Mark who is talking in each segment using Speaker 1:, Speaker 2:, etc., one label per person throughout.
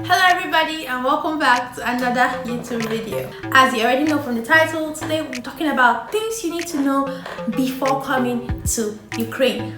Speaker 1: Hello everybody and welcome back to another YouTube video. As you already know from the title, today we're talking about things you need to know before coming to Ukraine.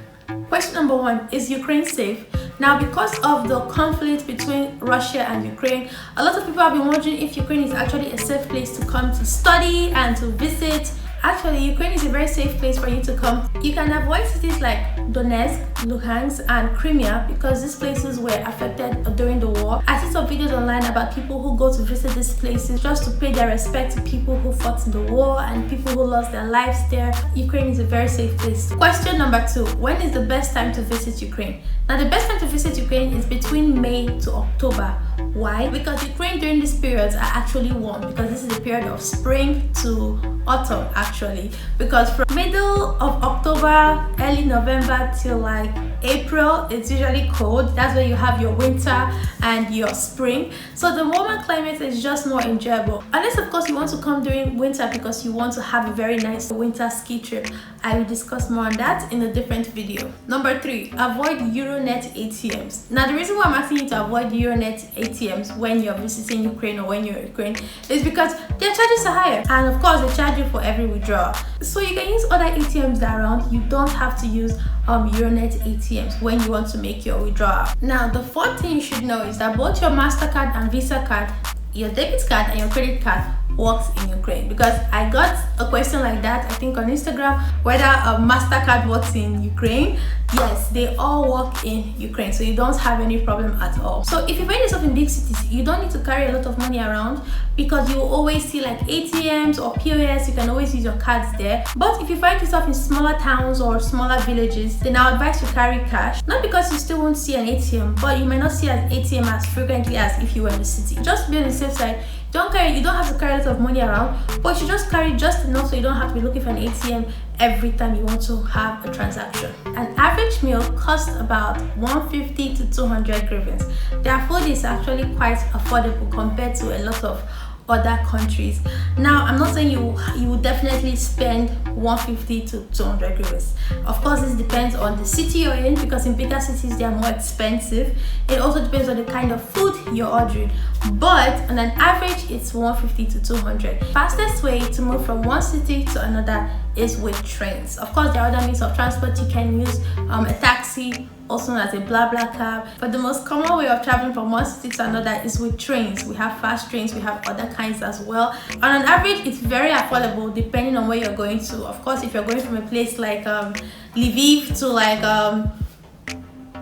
Speaker 1: Question number one, is Ukraine safe? Now, because of the conflict between Russia and Ukraine, a lot of people have been wondering if Ukraine is actually a safe place to come to study and to visit. Actually, Ukraine is a very safe place for you to come. You can avoid cities like Donetsk, Luhansk, and Crimea because these places were affected during the war. I see some videos online about people who go to visit these places just to pay their respect to people who fought in the war and people who lost their lives there. Ukraine is a very safe place. Question number two, when is the best time to visit Ukraine? Now, the best time to visit Ukraine is between May to October. Why? Because Ukraine during these periods are actually warm, because this is the period of spring to autumn actually, because from middle of October, early November till like April, it's usually cold. That's where you have your winter and your spring. So the warmer climate is just more enjoyable, unless of course you want to come during winter because you want to have a very nice winter ski trip. I will discuss more on that in a different video. Number three, avoid Euronet ATMs. Now, the reason why I'm asking you to avoid Euronet ATMs when you're visiting Ukraine or when you're in Ukraine is because their charges are higher, and of course they charge you for every withdrawal. So you can use other ATMs that are around. You don't have to use Euronet ATMs when you want to make your withdrawal. Now, the fourth thing you should know is that both your MasterCard and Visa card, your debit card and your credit card, works in Ukraine, because I got a question like that I think on Instagram, whether a MasterCard works in Ukraine. Yes, they all work in Ukraine, so you don't have any problem at all. So if you find yourself in big cities, you don't need to carry a lot of money around, because you will always see like ATMs or POS. You can always use your cards there. But if you find yourself in smaller towns or smaller villages, then I advise you carry cash, not because you still won't see an ATM, but you might not see an ATM as frequently as if you were in the city. Just be on the safe side. You don't have to carry a lot of money around, but you just carry just enough so you don't have to be looking for an ATM every time you want to have a transaction. An average meal costs about 150 to 200 hryvnias. Their food is actually quite affordable compared to a lot of other countries. Now, I'm not saying you will definitely spend 150 to 200 hryvnias. Of course, this depends on the city you're in, because in bigger cities they are more expensive. It also depends on the kind of food you're ordering, but on an average it's 150 to 200. Fastest way to move from one city to another is with trains. Of course, there are other means of transport. You can use a taxi, also known as a BlaBlaCar, but the most common way of traveling from one city to another is with trains. We have fast trains, we have other kinds as well. On an average, it's very affordable depending on where you're going to. Of course, if you're going from a place like Lviv to like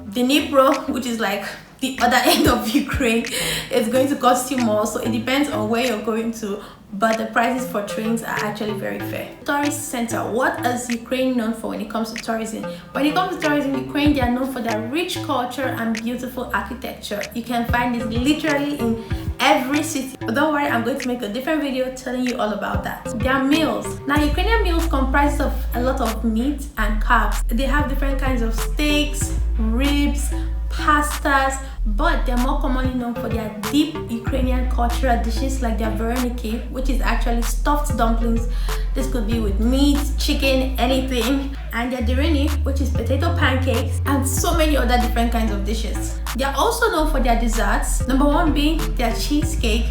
Speaker 1: Dnipro, which is like the other end of Ukraine, it's going to cost you more. So it depends on where you're going to, but the prices for trains are actually very fair. Tourist center. What is Ukraine known for when it comes to tourism? When it comes to tourism, Ukraine, they are known for their rich culture and beautiful architecture. You can find this literally in every city. But don't worry, I'm going to make a different video telling you all about that. Their meals. Now, Ukrainian meals comprise of a lot of meat and carbs. They have different kinds of steaks, ribs, pastas, but they're more commonly known for their deep Ukrainian cultural dishes like their vareniki, which is actually stuffed dumplings. This could be with meat, chicken, anything, and their dereni, which is potato pancakes, and so many other different kinds of dishes. They're also known for their desserts, number one being their cheesecake.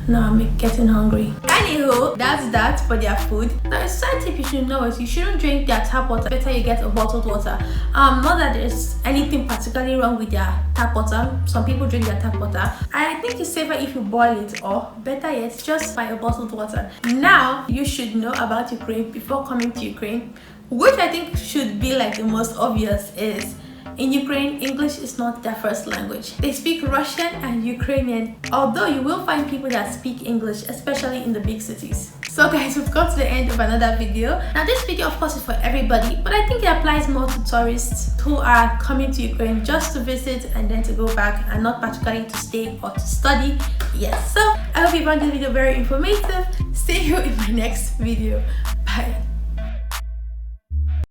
Speaker 1: Now I'm getting hungry. Anywho, that's that for their food. Now, a side tip you should know is you shouldn't drink their tap water. Better you get a bottled water. Not that there's anything particularly wrong with their tap water. Some people drink their tap water. I think it's safer if you boil it, or better yet, just buy a bottled water. Now, you should know about Ukraine before coming to Ukraine, which I think should be like the most obvious is, in Ukraine, English is not their first language. They speak Russian and Ukrainian, although you will find people that speak English, especially in the big cities. So guys, we've got to the end of another video. Now, this video of course is for everybody, but I think it applies more to tourists who are coming to Ukraine just to visit and then to go back, and not particularly to stay or to study. Yes, so I hope you found this video very informative. See you in my next video. Bye.